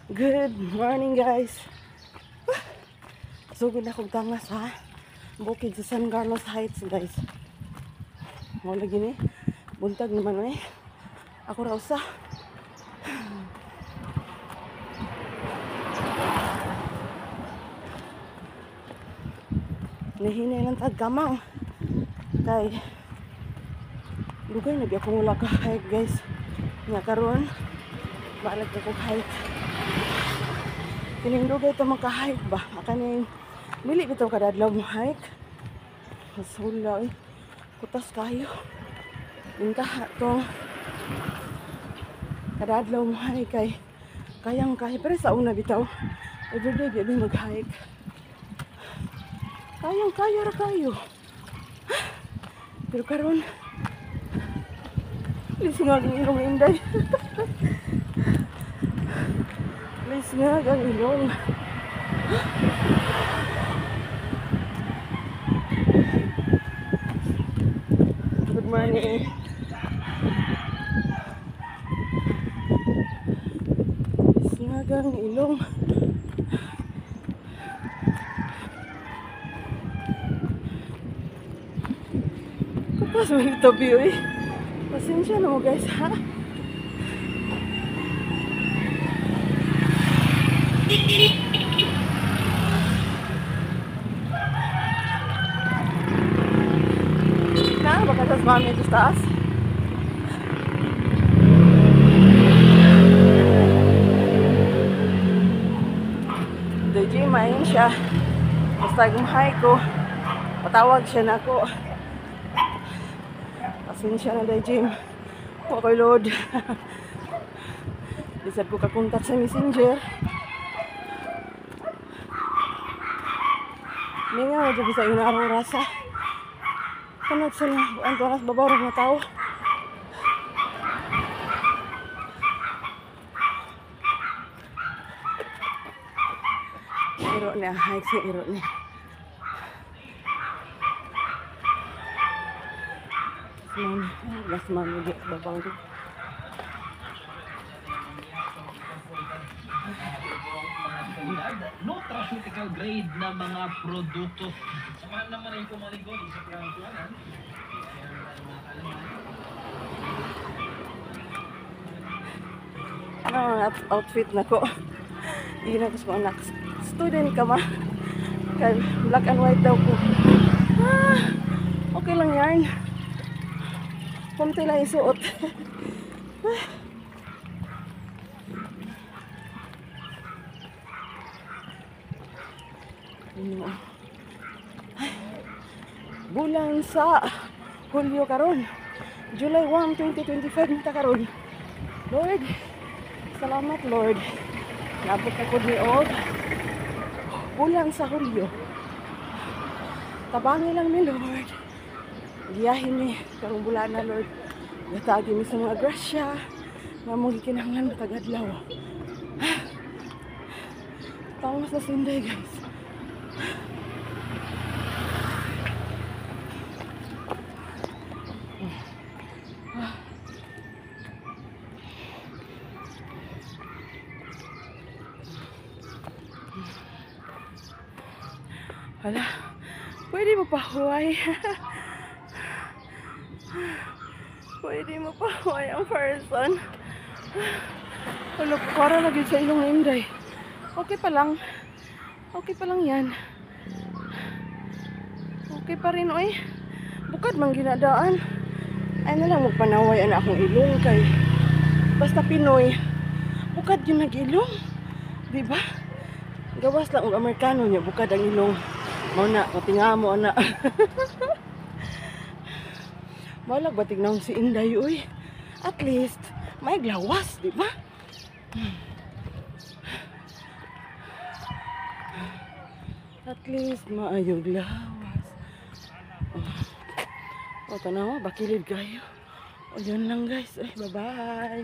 Good morning guys. Sugod na kong tangas ha. Bukid sa San Carlos Heights guys. Mo lagi ni. Buntag naman eh. Ako raw sa. Nahinay lang tagkamang. Kay dugay na ako wala ka hike guys. Nga karon balik ako hike. Kining dugay ito maka-hike ba? Akaning dili bitaw kadadlaw mo hike. Masula eh. Kutas kayo. Intaha to. Kadadlaw mo hike kay kayang kaya. Pero sa una bitaw, everyday gabi mag-hike. Kayang kaya ra kayo. Pero karon lising ang ilong inday. Lising ang ilong. Good morning. Lising ang ilong. Kapas mo yung tabi eh. Pasensya na mo guys ha. Na, baka tas mami ito taas. DJ main siya. Basta gumhay ko. Patawag siya na ako. Pasensya na day Jim. Okay Lord. Lisad ko kakuntat sa messenger. Hindi nga medyo bisa yung narurasa. Kanag sila. Ang turas babarog na tao. Iro niya. Hike si iro niya. Mas mami di babang di. Nutraceutical grade na mga produkto. Samahan naman rin ko maligod sa pinagkuhanan. Ano ang outfit na ko? Hindi na ko sa anak. Student ka ma. Kaya black and white daw ko. Okay lang yan. Kumti lang isuot. Bulan sa Hulyo karon. July 1, 2025 nita karon. Lord, salamat Lord. Nabot ako ni Og. Bulan sa Hulyo. Tabangi lang ni Lord. Giyahin ni karong bulan na Lord. Gatagi mi sa mga grasya nga mo gikinahanglan tagadlaw. Tawas na sinday guys. Hala, pwede mo pa huway. Pwede mo pa huway ang person. Hala, para lagi sa ilong inday. Okay pa lang. Okay pa lang yan. Okay pa rin, oy. Bukad mang ginadaan. Ay na lang magpanaway na akong ilong kay. Basta Pinoy. Bukad yun nag-ilong. Diba? Gawas lang ang Amerikano niya. Bukad ang ilong. Mau na, katinga mo na. Balag ba tignan si Inday, uy. At least, may glawas, di ba? At least, maayong glawas. O, tanawa, bakilid kayo. O, yun lang guys. Bye-bye.